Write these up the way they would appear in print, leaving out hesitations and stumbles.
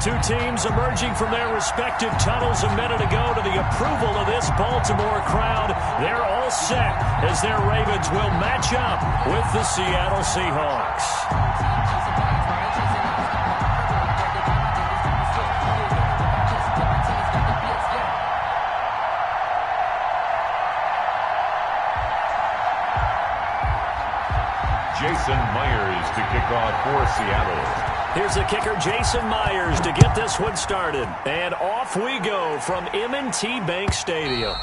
two teams emerging from their respective tunnels a minute ago to the approval of this Baltimore crowd. They're all set as their Ravens will match up with the Seattle Seahawks. Jason Myers to kick off for Seattle. Here's the kicker, Jason Myers, to get this one started. And off we go from M&T Bank Stadium.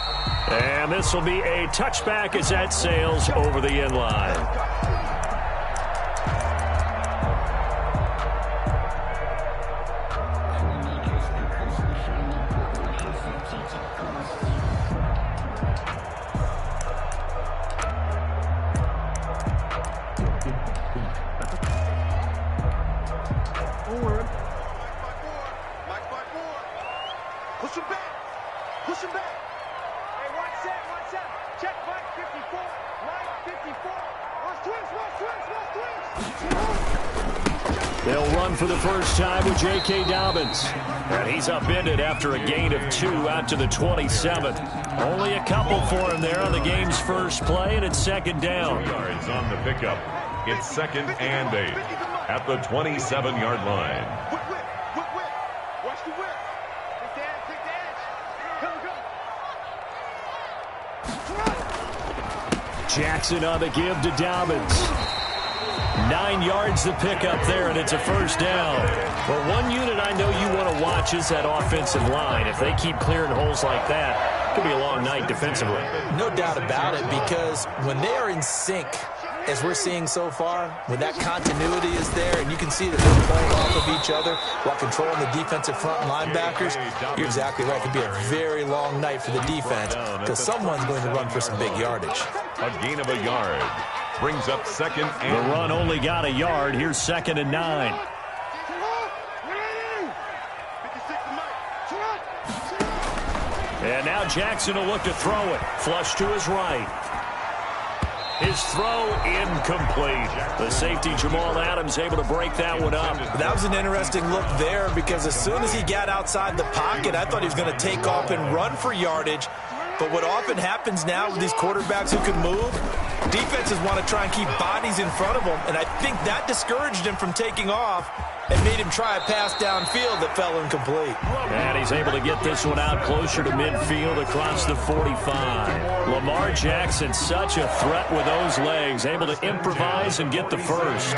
And this will be a touchback as that sails over the end line. They'll run for the first time with J.K. Dobbins. And he's upended after a gain of 2 out to the 27th. Only a couple for him there on the game's first play, and it's second down. 4 yards on the pickup. It's 2nd and 8 at the 27-yard line. Watch the whip. Take the edge. Go. Jackson on the give to Dobbins. 9 yards to pick up there, and it's a first down. But one unit I know you want to watch is that offensive line. If they keep clearing holes like that, it could be a long night defensively. No doubt about it, because when they are in sync, as we're seeing so far, when that continuity is there, and you can see that they're playing off of each other while controlling the defensive front linebackers, you're exactly right. It could be a very long night for the defense, because someone's going to run for some big yardage. A gain of a yard. Brings up 2nd and... The run only got a yard. Here's 2nd and 9. And now Jackson will look to throw it. Flush to his right. His throw incomplete. The safety, Jamal Adams, able to break that one up. That was an interesting look there, because as soon as he got outside the pocket, I thought he was going to take off and run for yardage. But what often happens now with these quarterbacks who can move, defenses want to try and keep bodies in front of them, and I think that discouraged him from taking off and made him try a pass downfield that fell incomplete. And he's able to get this one out closer to midfield across the 45. Lamar Jackson, such a threat with those legs, able to improvise and get the first.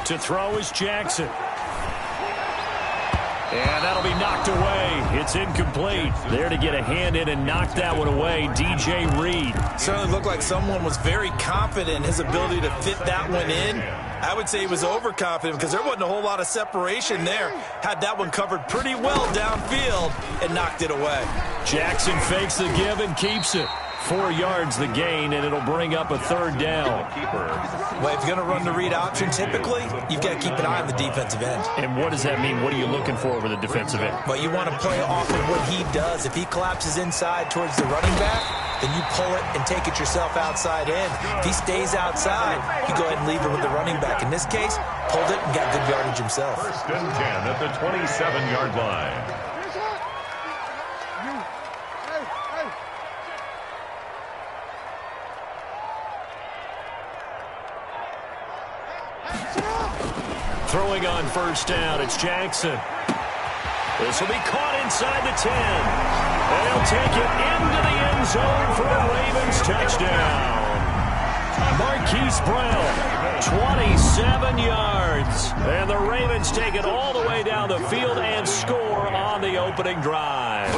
To throw is Jackson. And that'll be knocked away. It's incomplete. There to get a hand in and knock that one away, DJ Reed. Certainly looked like someone was very confident in his ability to fit that one in. I would say he was overconfident, because there wasn't a whole lot of separation there. Had that one covered pretty well downfield and knocked it away. Jackson fakes the give and keeps it. 4 yards the gain, and it'll bring up a third down. Well, if you're going to run the read option, typically, you've got to keep an eye on the defensive end. And what does that mean? What are you looking for over the defensive end? Well, you want to play off of what he does. If he collapses inside towards the running back, then you pull it and take it yourself outside in. If he stays outside, you go ahead and leave it with the running back. In this case, pulled it and got good yardage himself. 1st and 10 at the 27-yard line. Throwing on first down, it's Jackson. This will be caught inside the 10. And he'll take it into the end zone for a Ravens touchdown. Marquise Brown, 27 yards. And the Ravens take it all the way down the field and score on the opening drive.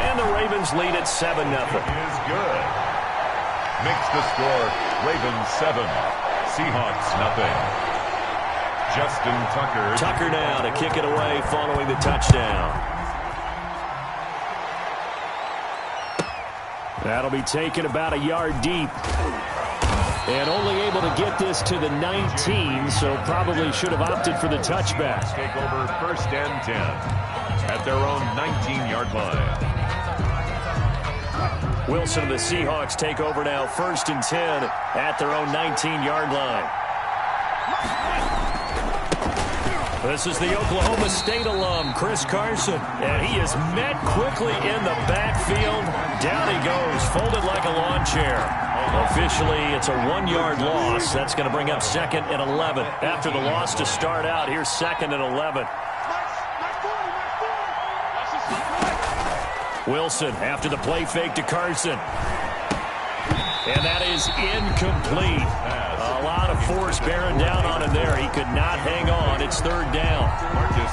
And the Ravens lead at 7-0. Is good. Makes the score Ravens 7. Seahawks nothing. Justin Tucker. Tucker now to kick it away following the touchdown. That'll be taken about a yard deep. And only able to get this to the 19, so probably should have opted for the touchback. Take over 1st and 10 at their own 19-yard line. Wilson and the Seahawks take over now, 1st and 10 at their own 19-yard line. This is the Oklahoma State alum, Chris Carson, and he is met quickly in the backfield. Down he goes, folded like a lawn chair. Officially, it's a 1-yard loss. That's going to bring up 2nd and 11. After the loss to start out, here's 2nd and 11. Wilson after the play fake to Carson. And that is incomplete. A lot of force bearing down on him there. He could not hang on. It's 3rd down.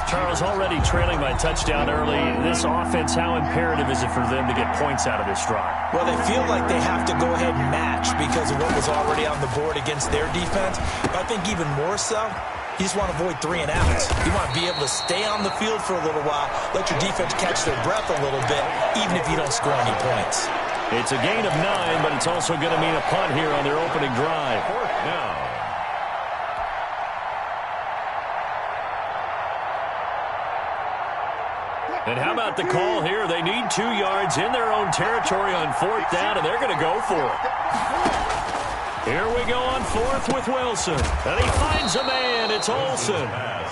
Charles, already trailing by touchdown early. This offense, how imperative is it for them to get points out of this drive? Well, they feel like they have to go ahead and match because of what was already on the board against their defense. But I think even more so, you just want to avoid 3 and outs. You want to be able to stay on the field for a little while, let your defense catch their breath a little bit, even if you don't score any points. It's a gain of 9, but it's also going to mean a punt here on their opening drive. 4th down. And how about the call here? They need 2 yards in their own territory on 4th down, and they're going to go for it. Here we go on 4th with Wilson. And he finds a man. It's Olsen.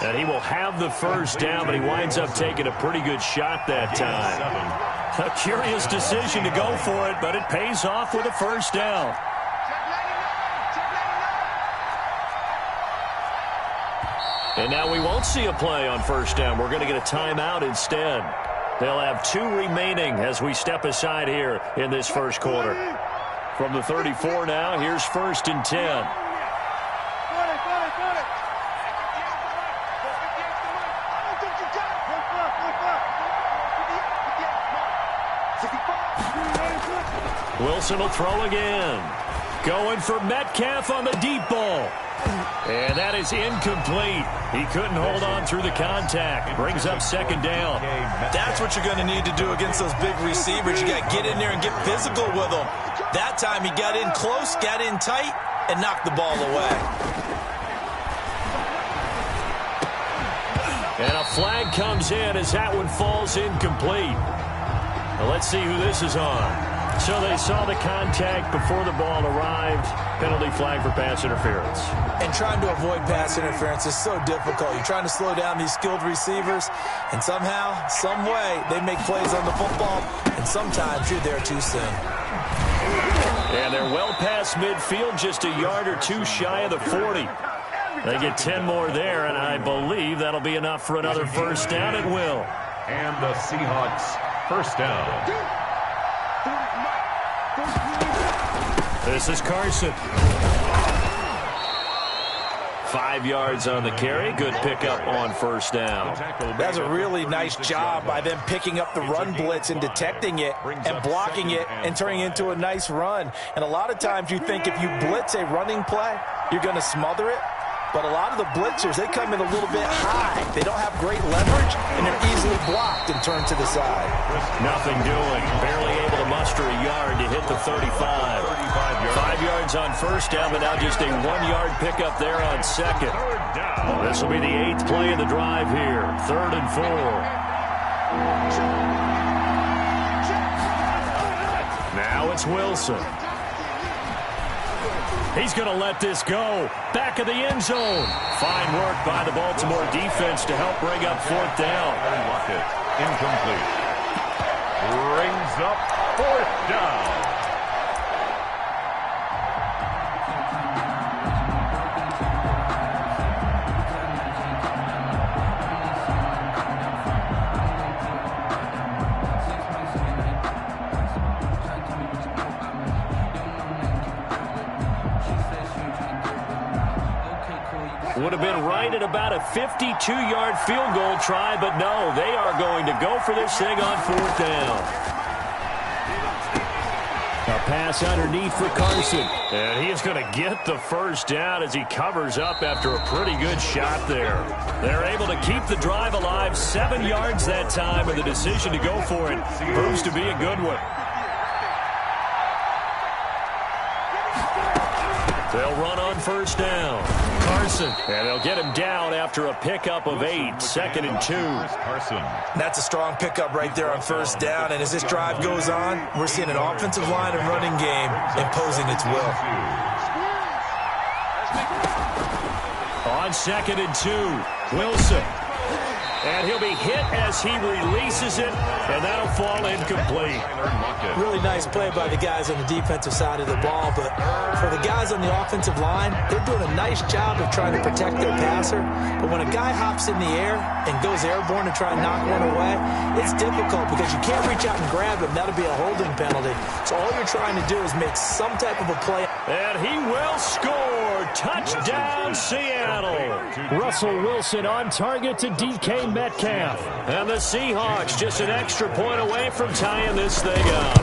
And he will have the 1st down, but he winds up taking a pretty good shot that time. A curious decision to go for it, but it pays off with a 1st down. And now we won't see a play on 1st down. We're going to get a timeout instead. They'll have 2 remaining as we step aside here in this 1st quarter. From the 34 now, here's 1st and 10. Wilson will throw again. Going for Metcalf on the deep ball. And that is incomplete. He couldn't hold on through the contact. Brings up 2nd down. That's what you're going to need to do against those big receivers. You got to get in there and get physical with them. That time he got in close, got in tight, and knocked the ball away. And a flag comes in as that one falls incomplete. Now let's see who this is on. So they saw the contact before the ball arrived. Penalty flag for pass interference. And trying to avoid pass interference is so difficult. You're trying to slow down these skilled receivers, and somehow, some way, they make plays on the football, and sometimes you're there too soon. And they're well past midfield, just a yard or 2 shy of the 40. They get 10 more there, and I believe that'll be enough for another 1st down at will. And the Seahawks 1st down. This is Carson. 5 yards on the carry. Good pickup on 1st down. That's a really nice job by them picking up the run blitz and detecting it and blocking it and turning it into a nice run. And a lot of times you think if you blitz a running play, you're going to smother it. But a lot of the blitzers, they come in a little bit high. They don't have great leverage, and they're easily blocked and turned to the side. Nothing doing. Barely able to muster a yard to hit the 35. 5 yards on 1st down, but now just a 1-yard pickup there on 2nd. This will be the 8th play of the drive here. 3rd and 4. Now it's Wilson. He's going to let this go. Back of the end zone. Fine work by the Baltimore defense to help bring up 4th down. Incomplete. Brings up 4th down. Would have been right at about a 52-yard field goal try, but no, they are going to go for this thing on 4th down. A pass underneath for Carson. And he is going to get the 1st down as he covers up after a pretty good shot there. They're able to keep the drive alive, 7 yards that time, and the decision to go for it proves to be a good one. They'll run on 1st down. Carson. And they'll get him down after a pickup of 8, 2nd and 2. That's a strong pickup right there on first down. And as this drive goes on, we're seeing an offensive line and running game imposing its will. On 2nd and 2, Wilson. And he'll be hit as he releases it, and that'll fall incomplete. Really nice play by the guys on the defensive side of the ball, but for the guys on the offensive line, they're doing a nice job of trying to protect their passer. But when a guy hops in the air and goes airborne to try and knock one away, it's difficult because you can't reach out and grab him. That'll be a holding penalty. So all you're trying to do is make some type of a play. And he will score. Touchdown, Seattle. Russell Wilson on target to DK Metcalf. And the Seahawks just an extra point away from tying this thing up.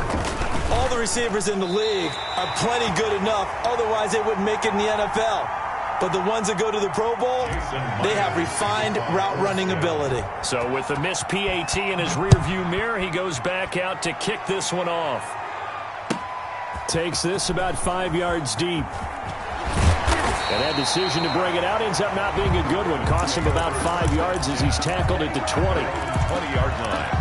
All the receivers in the league are plenty good enough. Otherwise, they wouldn't make it in the NFL. But the ones that go to the Pro Bowl, they have refined route running ability. So with the missed PAT in his rearview mirror, he goes back out to kick this one off. Takes this about 5 yards deep. And that decision to bring it out ends up not being a good one. Cost him about 5 yards as he's tackled at the 20-yard line.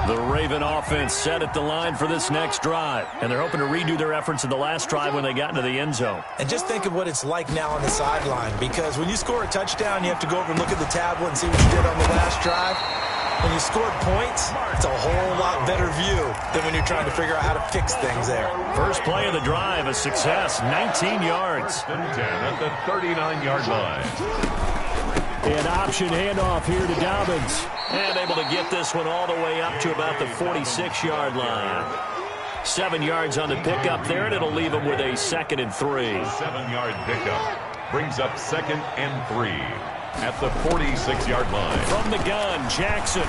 The Raven offense set at the line for this next drive. And they're hoping to redo their efforts in the last drive when they got into the end zone. And just think of what it's like now on the sideline. Because when you score a touchdown, you have to go over and look at the tablet and see what you did on the last drive. When you scored points, it's a whole lot better view than when you're trying to figure out how to fix things there. First play of the drive, a success, 19 yards. 10 at the 39-yard line. An option handoff here to Dobbins. And able to get this one all the way up to about the 46-yard line. 7 yards on the pickup there, and it'll leave him with a 2nd and 3. 7-yard pickup brings up 2nd and 3. At the 46-yard line. From the gun, Jackson.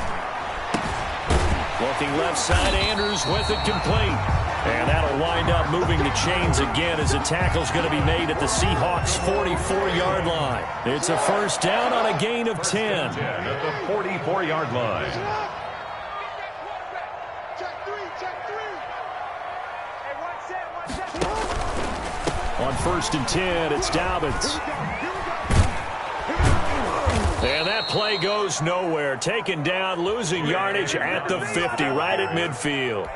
Looking left side, Andrews with it complete. And that'll wind up moving the chains again as the tackle's going to be made at the Seahawks' 44-yard line. It's a first down on a gain of 10. At the 44-yard line. On 1st and 10, it's Dobbins. And that play goes nowhere. Taken down, losing yardage at the 50, right at midfield.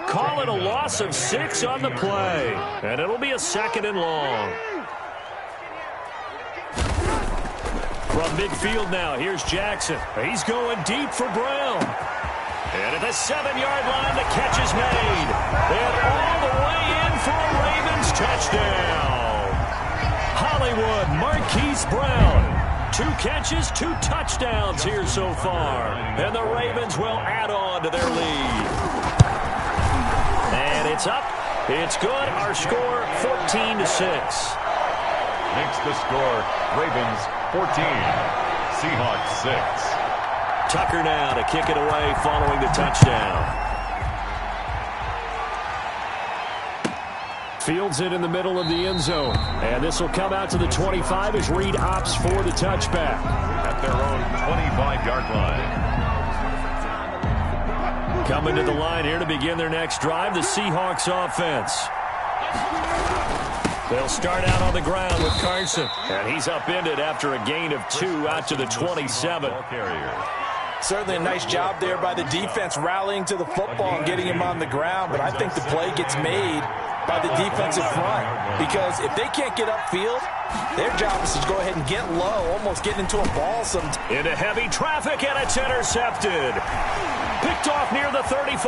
Call it a loss of 6 on the play. And it'll be a 2nd and long. From midfield now, here's Jackson. He's going deep for Brown. And at the 7-yard line, the catch is made. And all the way in for a Ravens touchdown. Hollywood Marquise Brown. 2 catches, 2 touchdowns here so far. And the Ravens will add on to their lead. And it's up. It's good. Our score, 14-6. Makes the score, Ravens 14, Seahawks 6. Tucker now to kick it away following the touchdown. Fields it in the middle of the end zone. And this will come out to the 25 as Reed opts for the touchback. At their own 25-yard line. Coming to the line here to begin their next drive, the Seahawks offense. They'll start out on the ground with Carson. And he's upended after a gain of 2 out to the 27. Certainly a nice job there by the defense rallying to the football and getting him on the ground. But I think the play gets made by the defensive front, because if they can't get upfield, their job is to go ahead and get low, almost getting into a ball sometimes. Into heavy traffic, and it's intercepted. Picked off near the 34.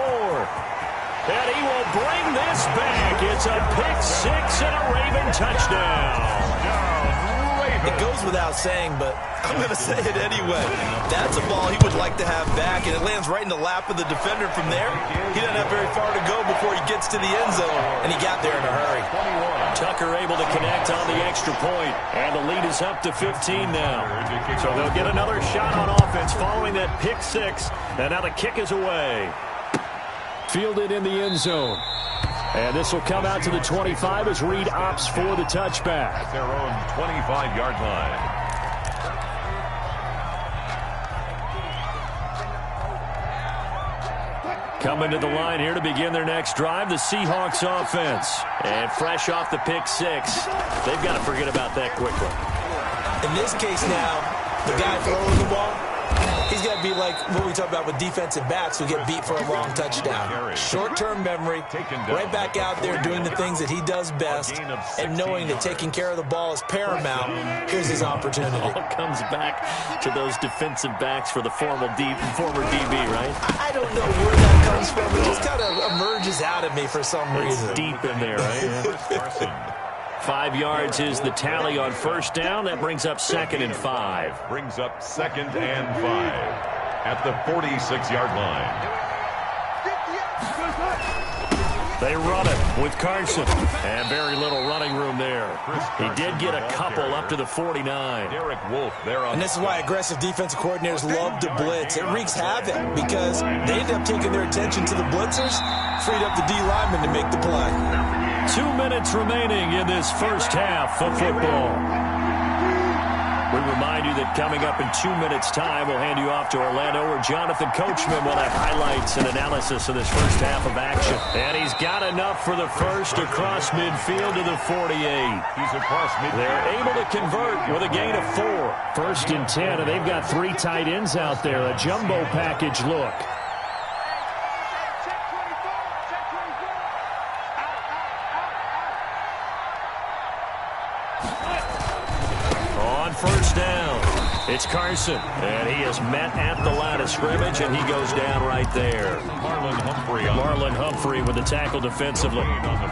And he will bring this back. It's a pick 6 and a Raven touchdown. It goes without saying, but I'm going to say it anyway. That's a ball he would like to have back, and it lands right in the lap of the defender from there. He doesn't have very far to go before he gets to the end zone, and he got there in a hurry. Tucker able to connect on the extra point, and the lead is up to 15 now. So they'll get another shot on offense following that pick 6, and now the kick is away. Fielded in the end zone. And this will come out to the 25 as Reed opts for the touchback. At their own 25-yard line. Coming to the line here to begin their next drive, the Seahawks offense. And fresh off the pick six, they've got to forget about that quickly. In this case now, the guy throwing the ball, he's got to be like what we talk about with defensive backs who get beat for a long touchdown. Short-term memory, right back out there doing the things that he does best, and knowing that taking care of the ball is paramount. Here's his opportunity. It all comes back to those defensive backs for the former DB, right? I don't know where that comes from. It just kind of emerges out of me for some reason. It's deep in there, right? 5 yards is the tally on first down. That brings up 2nd and 5. Brings up 2nd and 5 at the 46-yard line. They run it with Carson. And very little running room there. He did get a couple up to the 49. Derek Wolfe there on. And this is why aggressive defensive coordinators love to blitz. It wreaks havoc because they end up taking their attention to the blitzers, freed up the D lineman to make the play. 2 minutes remaining in this first half of football. We remind you that coming up in 2 minutes' time, we'll hand you off to Orlando, where Jonathan Coachman will have highlights and analysis of this first half of action. And he's got enough for the first across midfield to the 48. He's across midfield. They're able to convert with a gain of 4. 1st and 10, and they've got 3 tight ends out there. A jumbo package look. First down. It's Carson, and he is met at the line of scrimmage, and he goes down right there. Marlon Humphrey with the tackle defensively.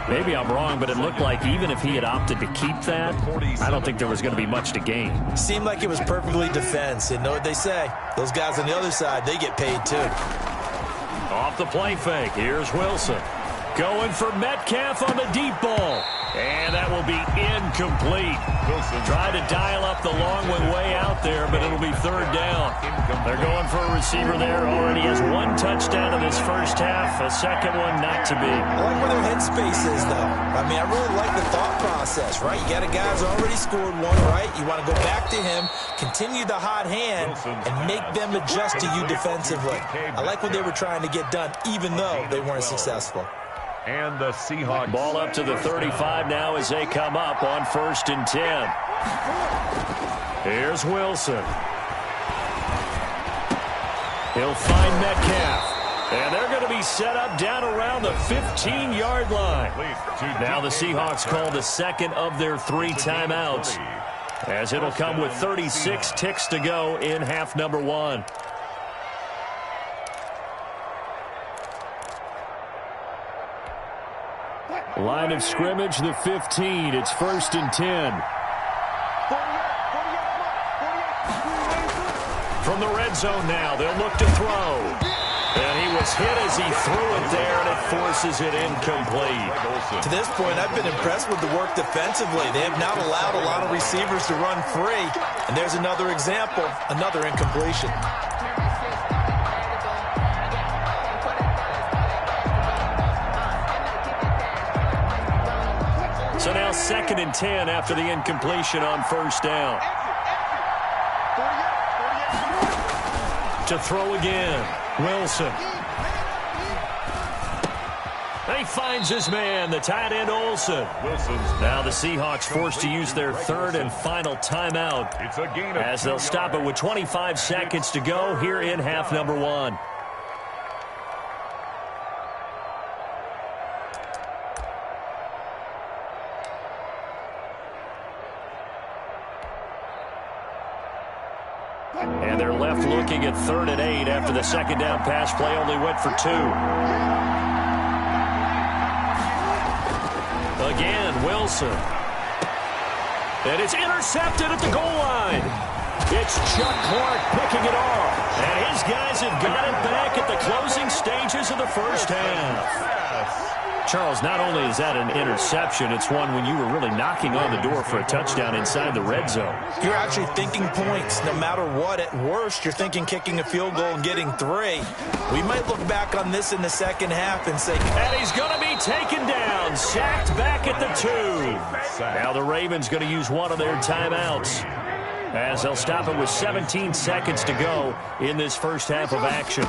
Maybe I'm wrong, but it looked like even if he had opted to keep that, I don't think there was going to be much to gain. Seemed like it was perfectly defense. And know what they say? Those guys on the other side, they get paid too. Off the play fake, here's Wilson. Going for Metcalf on the deep ball. And that will be incomplete. Wilson tried to dial up the long one way out there, but it'll be 3rd down. They're going for a receiver there. Already has 1 touchdown in this first half. A second one not to be. I like where their headspace is, though. I mean, I really like the thought process, right? You got a guy who's already scored 1, right? You want to go back to him, continue the hot hand, and make them adjust to you defensively. I like what they were trying to get done, even though they weren't successful. And the Seahawks. Ball up to the 35 now as they come up on 1st and 10. Here's Wilson. He'll find Metcalf. And they're going to be set up down around the 15-yard line. Now the Seahawks call the 2nd of their 3 timeouts, as it'll come with 36 ticks to go in half number 1. Line of scrimmage, the 15. It's 1st and 10. From the red zone now, they'll look to throw. And he was hit as he threw it there, and it forces it incomplete. To this point, I've been impressed with the work defensively. They have not allowed a lot of receivers to run free. And there's another example, another incompletion. So now 2nd and 10 after the incompletion on 1st down. To throw again, Wilson. He finds his man, the tight end Olsen. Now the Seahawks forced to use their 3rd and final timeout, as they'll stop it with 25 seconds to go here in half number 1. And they're left looking at 3rd and 8 after the 2nd down pass play only went for 2. Again, Wilson. And it's intercepted at the goal line. It's Chuck Clark picking it off. And his guys have got it back at the closing stages of the first half. Charles, not only is that an interception, it's one when you were really knocking on the door for a touchdown inside the red zone. You're actually thinking points no matter what. At worst, you're thinking kicking a field goal and getting 3. We might look back on this in the second half and say, and he's going to be taken down, sacked back at the 2. Now the Ravens going to use one of their timeouts, as they'll stop it with 17 seconds to go in this first half of action.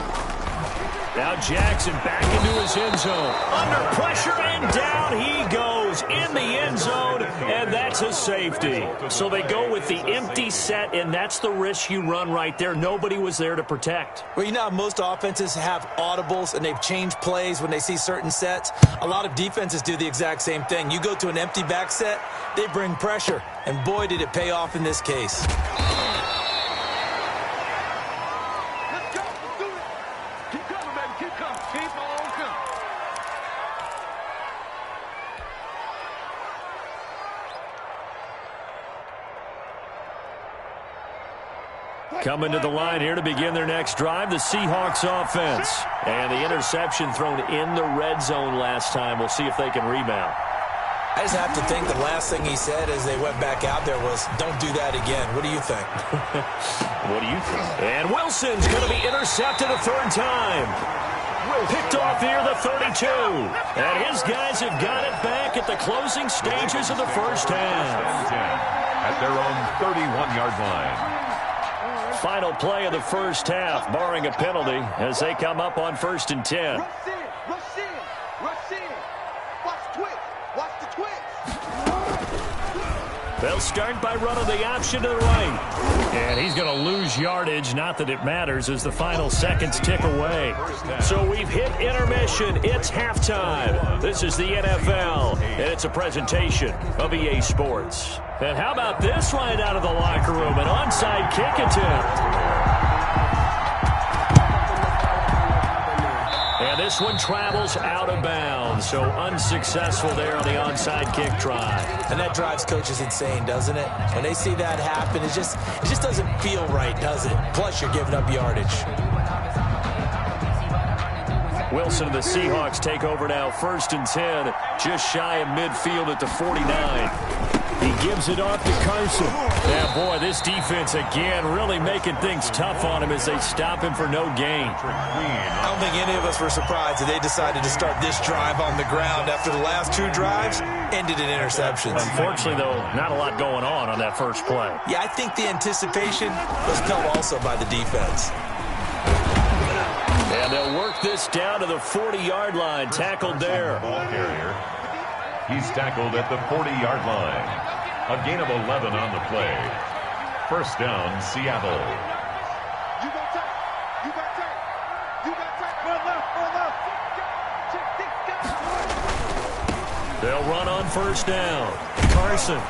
Now Jackson back into his end zone. Under pressure and down he goes in the end zone, and that's a safety. So they go with the empty set, and that's the risk you run right there. Nobody was there to protect. Well, you know how most offenses have audibles and they've changed plays when they see certain sets? A lot of defenses do the exact same thing. You go to an empty back set, they bring pressure, and boy, did it pay off in this case. Coming to the line here to begin their next drive, the Seahawks offense. And the interception thrown in the red zone last time. We'll see if they can rebound. I just have to think the last thing he said as they went back out there was, don't do that again. What do you think? What do you think? And Wilson's going to be intercepted a third time. Picked off here, the 32. And his guys have got it back at the closing stages of the first half. At their own 31-yard line. Final play of the first half, barring a penalty, as they come up on 1st and 10. Rush in, rush in, rush in. Watch twitch, watch the twitch. They'll start by running the option to the right. And he's going to lose yardage, not that it matters, as the final seconds tick away. So we've hit intermission. It's halftime. This is the NFL, and it's a presentation of EA Sports. And how about this right out of the locker room? An onside kick attempt. And this one travels out of bounds, so unsuccessful there on the onside kick try. And that drives coaches insane, doesn't it? When they see that happen, it just doesn't feel right, does it? Plus, you're giving up yardage. Wilson and the Seahawks take over now, 1st and 10, just shy of midfield at the 49. He gives it off to Carson. Yeah, boy, this defense again really making things tough on him as they stop him for no gain. I don't think any of us were surprised that they decided to start this drive on the ground after the last 2 drives ended in interceptions. Unfortunately, though, not a lot going on that first play. Yeah, I think the anticipation was felt also by the defense. And they'll work this down to the 40-yard line, tackled there. Ball carrier. He's tackled at the 40-yard line. A gain of 11 on the play. First down, Seattle. You got time, you got time, you got time. Run left, check. They'll run on 1st down. Carson.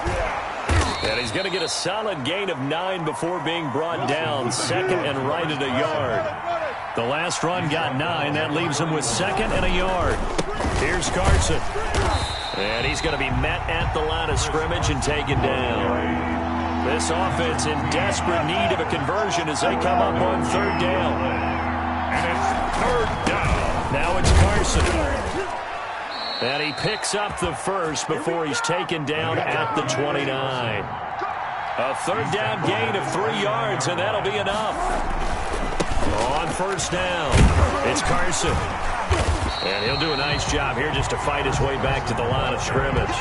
And he's going to get a solid gain of 9 before being brought down. 2nd and right at a yard. The last run got 9. That leaves him with 2nd and a yard. Here's Carson. And he's going to be met at the line of scrimmage and taken down. This offense in desperate need of a conversion as they come up on 3rd down. And it's 3rd down. Now it's Carson. And he picks up the first before he's taken down at the 29. A 3rd down gain of 3 yards, and that'll be enough. On 1st down, it's Carson. And he'll do a nice job here just to fight his way back to the line of scrimmage.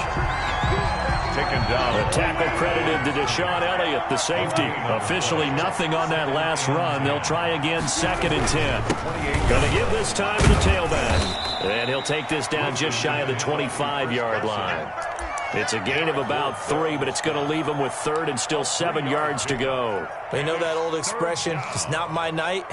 Taken down. The tackle credited to Deshaun Elliott, the safety. Officially nothing on that last run. They'll try again, 2nd and 10. Going to give this time to the tailback. And he'll take this down just shy of the 25-yard line. It's a gain of about 3, but it's going to leave him with 3rd and still 7 yards to go. You know that old expression, it's not my night?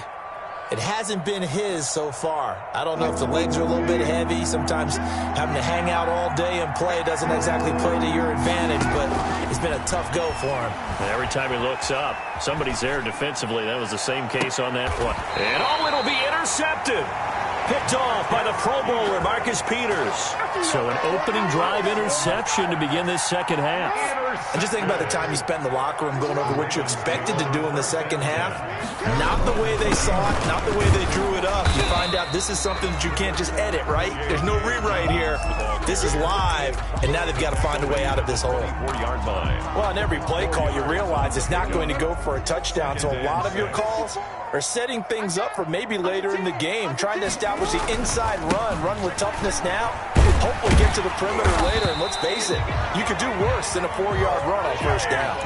It hasn't been his so far. I don't know if the legs are a little bit heavy. Sometimes having to hang out all day and play doesn't exactly play to your advantage, but it's been a tough go for him. And every time he looks up, somebody's there defensively. That was the same case on that play. And it'll be intercepted. Picked off by the Pro Bowler, Marcus Peters. So an opening drive interception to begin this 2nd half. And just think about the time you spent in the locker room going over what you expected to do in the 2nd half. Not the way they saw it, not the way they drew it up. You find out this is something that you can't just edit, right? There's no rewrite here. This is live, and now they've got to find a way out of this hole. 40-yard line. Well, on every play call, you realize it's not going to go for a touchdown, so a lot of your calls are setting things up for maybe later in the game, trying to establish the inside run with toughness now. hopefully get to the perimeter later. And let's face it, you could do worse than a 4-yard run on first down.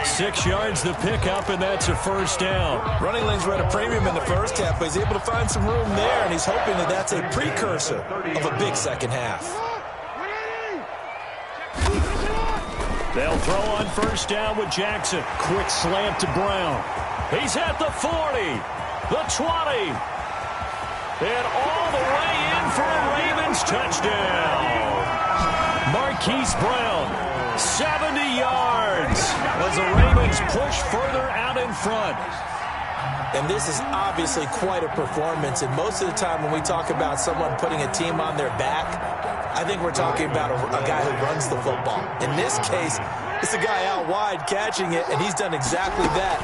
6 yards the pickup, and that's a first down. Running lanes were at a premium in the first half, but he's able to find some room there, and he's hoping that that's a precursor of a big second half. They'll throw on first down with Jackson. Quick slant to Brown. He's at the 40, the 20, and all the way in for a Ravens touchdown. Marquise Brown, 70 yards as the Ravens push further out in front. And this is obviously quite a performance, and most of the time when we talk about someone putting a team on their back, I think we're talking about a guy who runs the football. In this case, it's a guy out wide catching it, and he's done exactly that,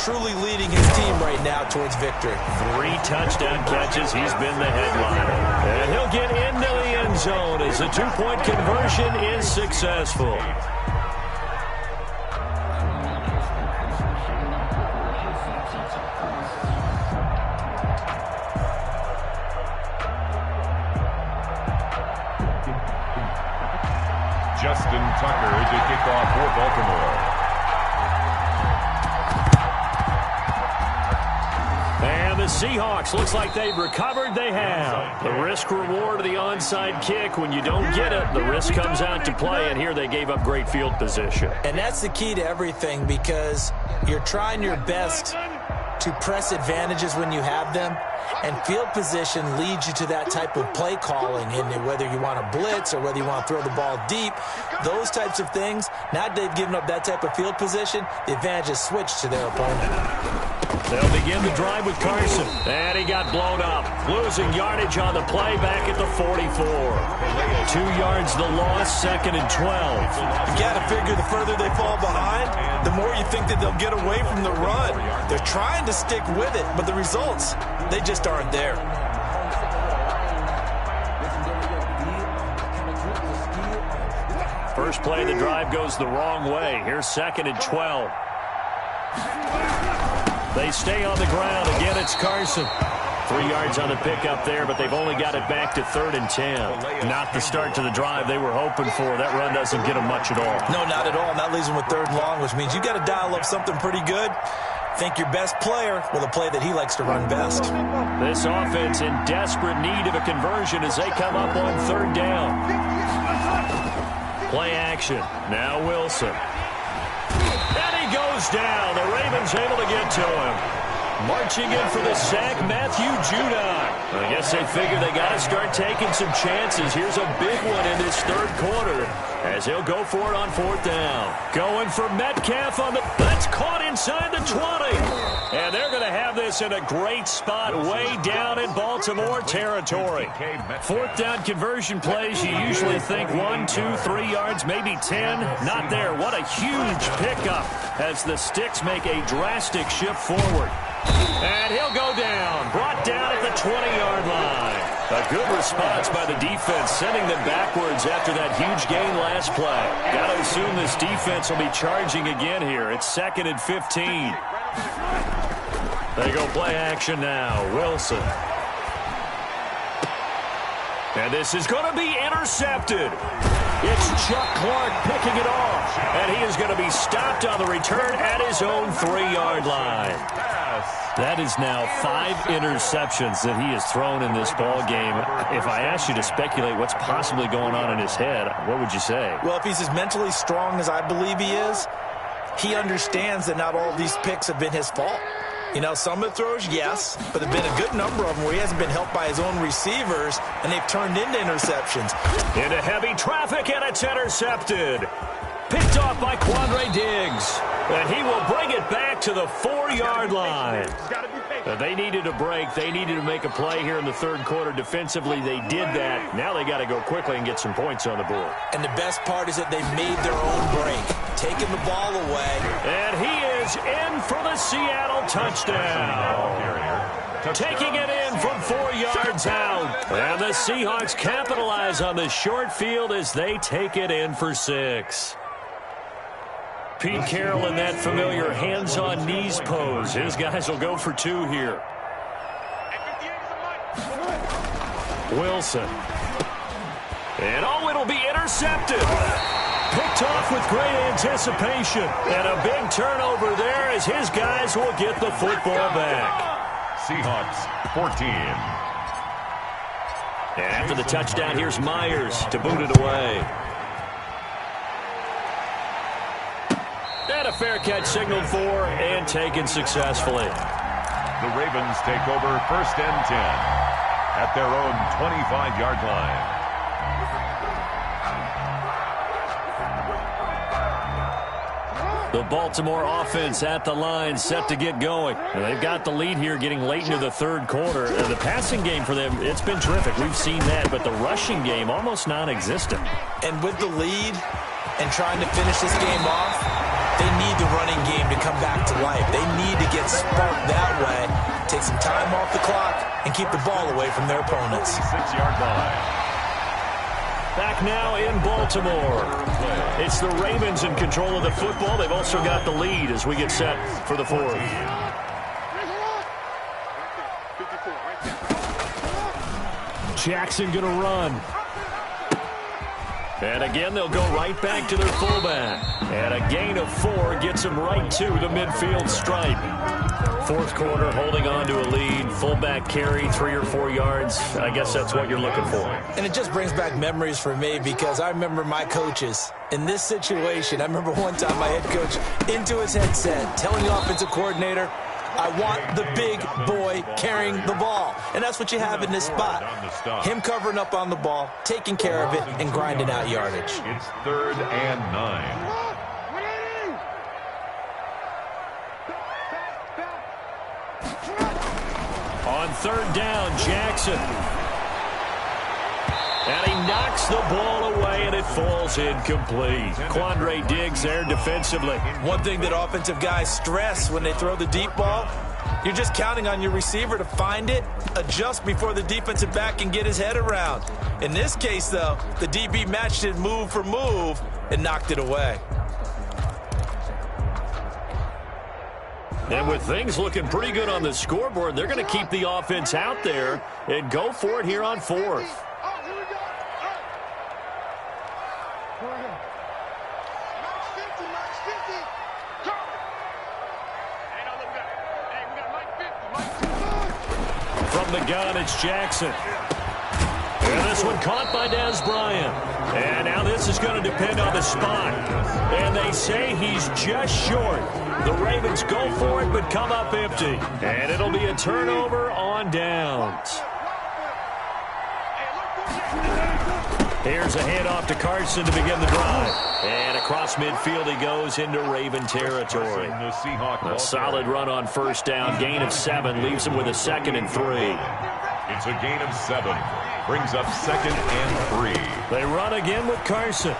truly leading his team right now towards victory. 3 touchdown catches. He's been the headliner. And he'll get into the end zone as the 2-point conversion is successful. Justin Tucker to kick off for Baltimore. And the Seahawks, looks like they've recovered. They have. The risk-reward of the onside kick. When you don't get it, the risk comes out to play, and here they gave up great field position. And that's the key to everything, because you're trying your best to press advantages when you have them, and field position leads you to that type of play calling. And whether you want to blitz or whether you want to throw the ball deep, those types of things, now that they've given up that type of field position, the advantage is switched to their opponent. They'll begin the drive with Carson. And he got blown up. Losing yardage on the play back at the 44. 2 yards the loss, 2nd and 12. You got to figure the further they fall behind, the more you think that they'll get away from the run. They're trying to stick with it, but the results, they just aren't there. First play of the drive goes the wrong way. Here's 2nd and 12. They stay on the ground. Again, it's Carson. 3 yards on the pickup there, but they've only got it back to 3rd and 10. Not the start to the drive they were hoping for. That run doesn't get them much at all. No, not at all. And that leaves them with 3rd and long, which means you got to dial up something pretty good. Think your best player with a play that he likes to run best. This offense in desperate need of a conversion as they come up on 3rd down. Play action. Now Wilson. And he goes down. The Ravens able to get to him. Marching in for the sack, Matthew Judon. I guess they figure they got to start taking some chances. Here's a big one in this 3rd quarter as he'll go for it on 4th down. Going for Metcalf on the... That's caught inside the 20. And they're going to have this in a great spot way down in Baltimore territory. 4th down conversion plays, you usually think 1, 2, 3 yards, maybe 10. Not there. What a huge pickup as the Sticks make a drastic shift forward. And he'll go down. Brought down at the 20-yard line. A good response by the defense, sending them backwards after that huge gain last play. Got to assume this defense will be charging again here. It's 2nd and 15. They go play action now. Wilson. And this is going to be intercepted. It's Chuck Clark picking it off. And he is going to be stopped on the return at his own 3-yard line. That is now 5 interceptions that he has thrown in this ball game. If I asked you to speculate what's possibly going on in his head, what would you say? Well, if he's as mentally strong as I believe he is, he understands that not all of these picks have been his fault. You know, some of the throws, yes, but there have been a good number of them where he hasn't been helped by his own receivers, and they've turned into interceptions. Into heavy traffic, and it's intercepted. Picked off by Quandre Diggs. And he will bring it back to the 4-yard line. They needed a break. They needed to make a play here in the 3rd quarter. Defensively, they did that. Now they got to go quickly and get some points on the board. And the best part is that they made their own break, taking the ball away. And he is in for the Seattle touchdown. Taking it in from 4 yards out. And the Seahawks capitalize on the short field as they take it in for 6. Pete Carroll in that familiar hands-on-knees pose. His guys will go for 2 here. Wilson. And it'll be intercepted. Picked off with great anticipation. And a big turnover there as his guys will get the football back. Seahawks 14. And after the touchdown, here's Myers to boot it away. And a fair catch signaled for and taken successfully. The Ravens take over 1st and 10 at their own 25-yard line. The Baltimore offense at the line, set to get going. And they've got the lead here getting late into the third quarter. The passing game for them, it's been terrific. We've seen that, but the rushing game almost non-existent. And with the lead and trying to finish this game off, they need the running game to come back to life. They need to get sparked that way, take some time off the clock, and keep the ball away from their opponents. 6-yard line. Back now in Baltimore. It's the Ravens in control of the football. They've also got the lead as we get set for the fourth. Jackson going to run. And again, they'll go right back to their fullback. And a gain of 4 gets them right to the midfield stripe. Fourth quarter, holding on to a lead. Fullback carry, 3 or 4 yards. I guess that's what you're looking for. And it just brings back memories for me because I remember my coaches in this situation. I remember one time my head coach into his headset telling the offensive coordinator, I want the big boy carrying the ball. And that's what you have in this spot. Him covering up on the ball, taking care of it, and grinding out yardage. It's 3rd and 9. On 3rd down, Jackson. And he knocks the ball away, and it falls incomplete. Quandre Diggs there defensively. One thing that offensive guys stress when they throw the deep ball, you're just counting on your receiver to find it, adjust before the defensive back can get his head around. In this case, though, the DB matched it move for move and knocked it away. And with things looking pretty good on the scoreboard, they're going to keep the offense out there and go for it here on 4th. From the gun, it's Jackson. And this one caught by Dez Bryant. And now this is going to depend on the spot. And they say he's just short. The Ravens go for it, but come up empty. And it'll be a turnover on downs. Here's a handoff to Carson to begin the drive. And across midfield he goes into Raven territory. A solid run on 1st down. Gain of 7 leaves him with a 2nd and 3. It's a gain of 7. Brings up 2nd and 3. They run again with Carson.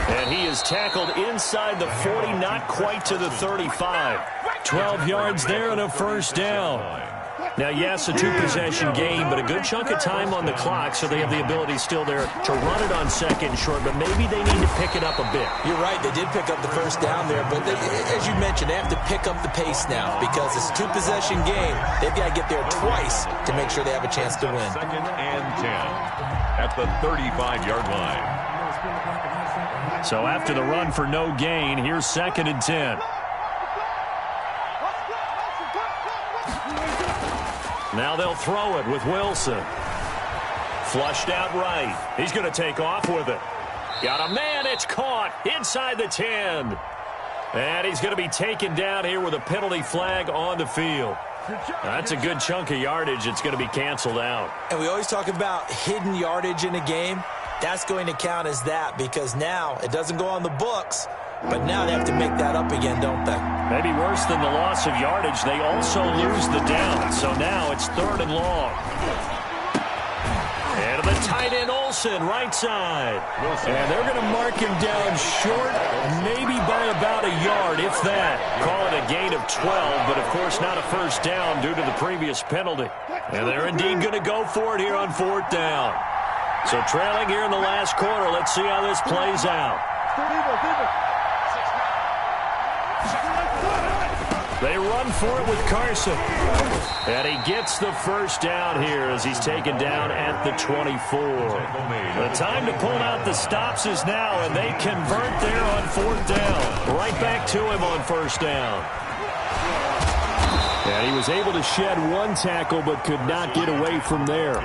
And he is tackled inside the 40, not quite to the 35. 12 yards there and a 1st down. Now, yes, a 2-possession game, but a good chunk of time on the clock, so they have the ability still there to run it on 2nd and short, but maybe they need to pick it up a bit. You're right, they did pick up the 1st down there, but as you mentioned, they have to pick up the pace now because it's a 2-possession game. They've got to get there twice to make sure they have a chance to win. 2nd and 10 at the 35-yard line. So after the run for no gain, here's 2nd and 10. Now they'll throw it with Wilson. Flushed out right. He's going to take off with it. Got a man. It's caught inside the 10. And he's going to be taken down here with a penalty flag on the field. That's a good chunk of yardage. It's going to be canceled out. And we always talk about hidden yardage in a game. That's going to count as that because now it doesn't go on the books, but now they have to make that up again, don't they? Maybe worse than the loss of yardage, they also lose the down. So now it's 3rd and long. And the tight end Olsen, right side. And they're going to mark him down short, maybe by about a yard, if that. Call it a gain of 12, but of course not a 1st down due to the previous penalty. And they're indeed going to go for it here on 4th down. So trailing here in the last quarter, let's see how this plays out. They run for it with Carson. And he gets the first down here as he's taken down at the 24. The time to pull out the stops is now, and they convert there on 4th down. Right back to him on 1st down. And he was able to shed one tackle but could not get away from there.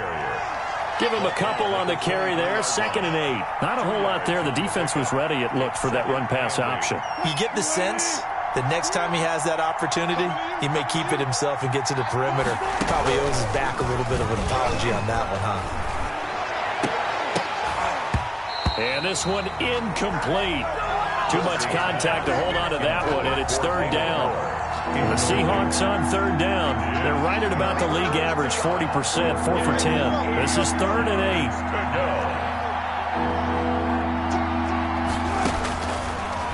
Give him a couple on the carry there. 2nd and 8. Not a whole lot there. The defense was ready, it looked, for that run-pass option. You get the sense the next time he has that opportunity, he may keep it himself and get to the perimeter. Probably owes his back a little bit of an apology on that one, huh? And this one incomplete. Too much contact to hold on to that one, and it's 3rd down. The Seahawks on 3rd down. They're right at about the league average, 40%, 4 for 10. This is 3rd and 8.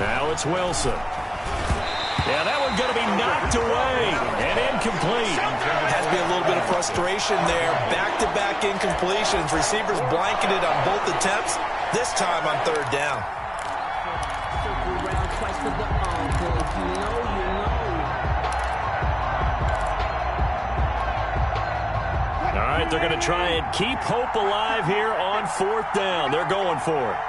Now it's Wilson. Yeah, that one's going to be knocked away and incomplete. Has to be a little bit of frustration there. Back-to-back incompletions. Receivers blanketed on both attempts. This time on 3rd down. All right, they're going to try and keep hope alive here on 4th down. They're going for it.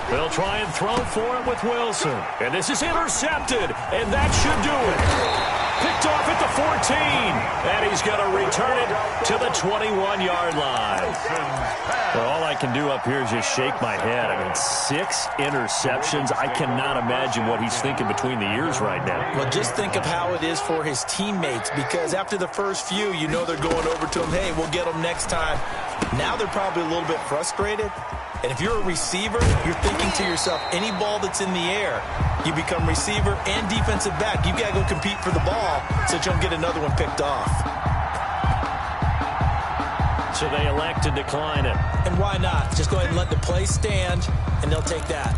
They'll try and throw for it with Wilson. And this is intercepted, and that should do it. Picked off at the 14, and he's going to return it to the 21-yard line. Well, all I can do up here is just shake my head. I mean, 6 interceptions. I cannot imagine what he's thinking between the ears right now. Well, just think of how it is for his teammates, because after the first few, you know they're going over to him, hey, we'll get them next time. Now they're probably a little bit frustrated. And if you're a receiver, you're thinking to yourself, any ball that's in the air, you become receiver and defensive back. You've got to go compete for the ball so that you don't get another one picked off. So they elect to decline it. And why not? Just go ahead and let the play stand, and they'll take that.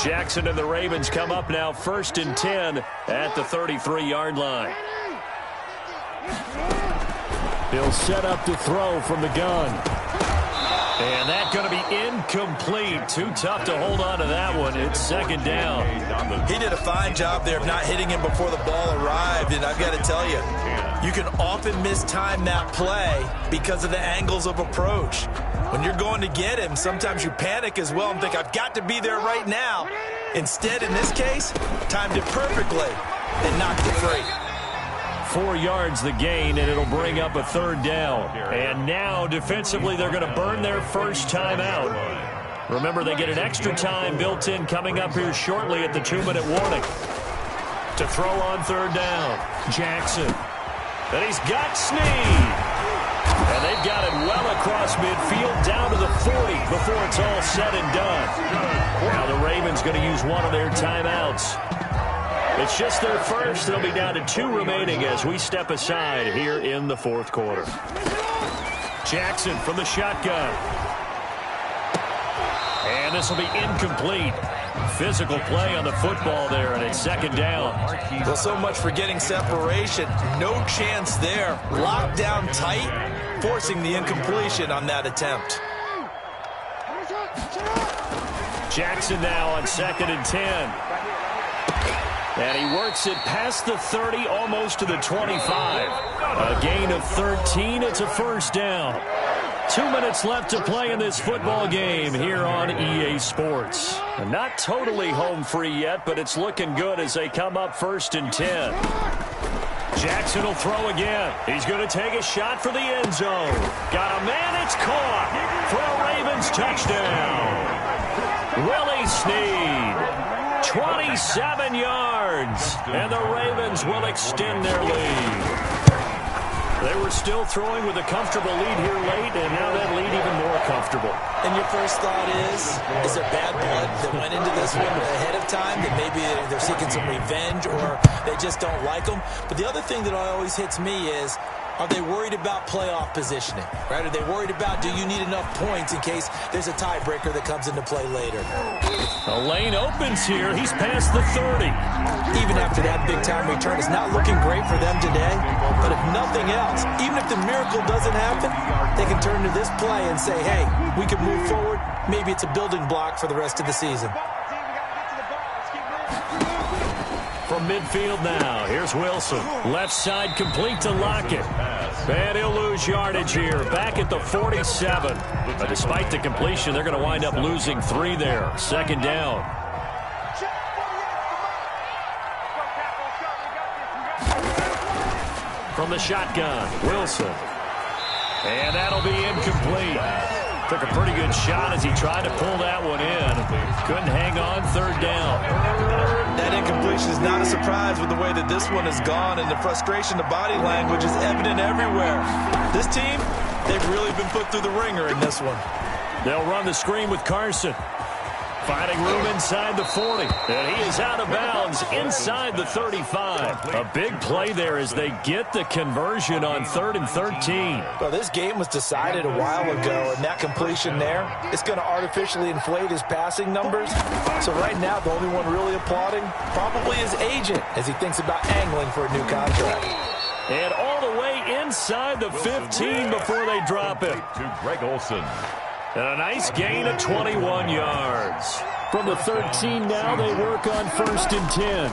Jackson and the Ravens come up now 1st and 10 at the 33-yard line. He'll set up to throw from the gun. And that's going to be incomplete. Too tough to hold on to that one. It's 2nd down. He did a fine job there of not hitting him before the ball arrived. And I've got to tell you, you can often mistime that play because of the angles of approach. When you're going to get him, sometimes you panic as well and think, I've got to be there right now. Instead, in this case, timed it perfectly and knocked it free. 4 yards the gain, and it'll bring up a 3rd down. And now, defensively, they're going to burn their first time out. Remember, they get an extra time built in coming up here shortly at the 2-minute warning. To throw on 3rd down, Jackson. And he's got Snead. And they've got it well across midfield, down to the 40 before it's all said and done. Now the Ravens going to use one of their timeouts. It's just their first. They'll be down to 2 remaining as we step aside here in the 4th quarter. Jackson from the shotgun. And this will be incomplete. Physical play on the football there, and it's 2nd down. Well, so much for getting separation. No chance there. Locked down tight, forcing the incompletion on that attempt. Jackson now on 2nd and 10. And he works it past the 30, almost to the 25. A gain of 13. It's a 1st down. 2 minutes left to play in this football game here on EA Sports. And not totally home free yet, but it's looking good as they come up 1st and 10. Jackson will throw again. He's going to take a shot for the end zone. Got a man, it's caught for a Ravens touchdown. Willie Snead. 27 yards, and the Ravens will extend their lead. They were still throwing with a comfortable lead here late, and now that lead even more comfortable. And your first thought is there bad blood that went into this one ahead of time, that maybe they're seeking some revenge or they just don't like them? But the other thing that always hits me is, are they worried about playoff positioning, right? Are they worried about, do you need enough points in case there's a tiebreaker that comes into play later? A lane opens here. He's past the 30. Even after that big-time return, it's not looking great for them today. But if nothing else, even if the miracle doesn't happen, they can turn to this play and say, hey, we can move forward. Maybe it's a building block for the rest of the season. From midfield now, here's Wilson. Left side complete to Lockett. And he'll lose yardage here, back at the 47. But despite the completion, they're going to wind up losing 3 there. Second down. From the shotgun, Wilson. And that'll be incomplete. Took a pretty good shot as he tried to pull that one in. Couldn't hang on, third down. That incompletion is not a surprise with the way that this one has gone, and the frustration, the body language is evident everywhere. This team, they've really been put through the ringer in this one. They'll run the screen with Carson. Finding room inside the 40. And he is out of bounds inside the 35. A big play there as they get the conversion on 3rd and 13. Well, this game was decided a while ago, and that completion there is going to artificially inflate his passing numbers. So right now, the only one really applauding probably his agent as he thinks about angling for a new contract. And all the way inside the 15 before they drop it. To Greg Olsen. And a nice gain of 21 yards. From the 13 now, they work on 1st and 10.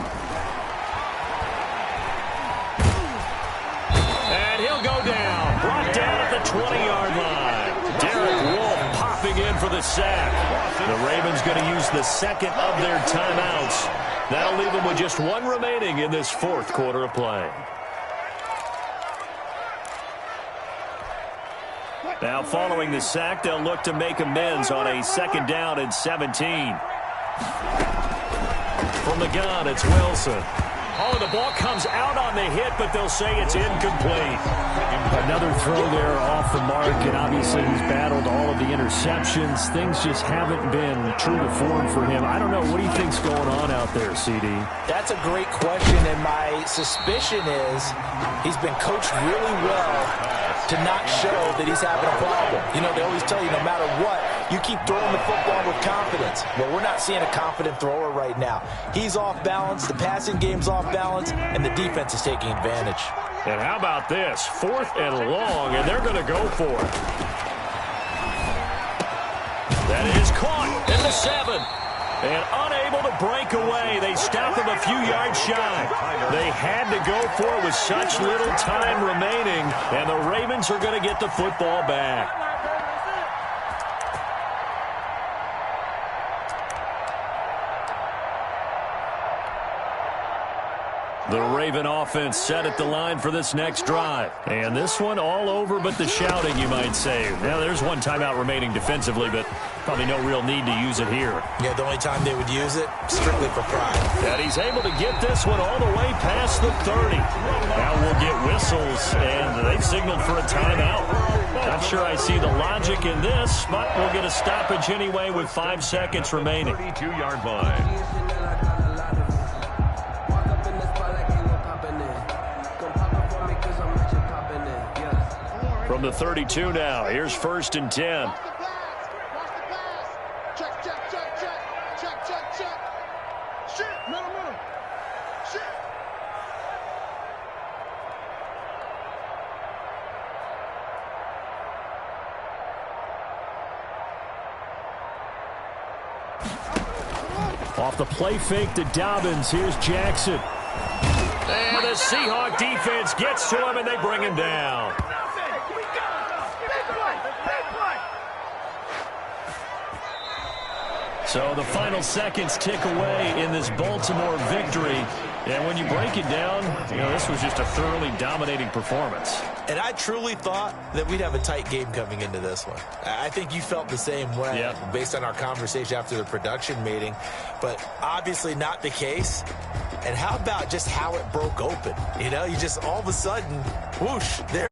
And he'll go down. Brought down at the 20-yard line. Derek Wolfe popping in for the sack. The Ravens going to use the second of their timeouts. That'll leave them with just 1 remaining in this 4th quarter of play. Now, following the sack, they'll look to make amends on a 2nd down and 17. From the gun, it's Wilson. Oh, the ball comes out on the hit, but they'll say it's incomplete. Another throw there off the mark, and obviously he's battled all of the interceptions. Things just haven't been true to form for him. I don't know. What do you think's going on out there, CD? That's a great question, and my suspicion is he's been coached really well to not show that he's having a problem. You know, they always tell you no matter what, you keep throwing the football with confidence. Well, we're not seeing a confident thrower right now. He's off balance, the passing game's off balance, and the defense is taking advantage. And how about this? 4th and long, and they're going to go for it. That is caught in the 7. And unable to break away. They stop him a few yards shy. They had to go for it with such little time remaining. And the Ravens are going to get the football back. The Raven offense set at the line for this next drive. And this one all over but the shouting, you might say. Now, there's 1 timeout remaining defensively, but probably no real need to use it here. Yeah, the only time they would use it, strictly for pride. And he's able to get this one all the way past the 30. Now we'll get whistles, and they've signaled for a timeout. Not sure I see the logic in this, but we'll get a stoppage anyway with 5 seconds remaining. 32-yard line. From the 32 now, here's 1st and 10. Watch the pass. Check, check, check, check. Check, check, check. Shoot. Middle. Shoot. Off the play fake to Dobbins, here's Jackson. And the Seahawk defense gets to him, and they bring him down. So the final seconds tick away in this Baltimore victory. And when you break it down, you know, this was just a thoroughly dominating performance. And I truly thought that we'd have a tight game coming into this one. I think you felt the same way based on our conversation after the production meeting. But obviously not the case. And how about just how it broke open? You know, you just all of a sudden, whoosh, there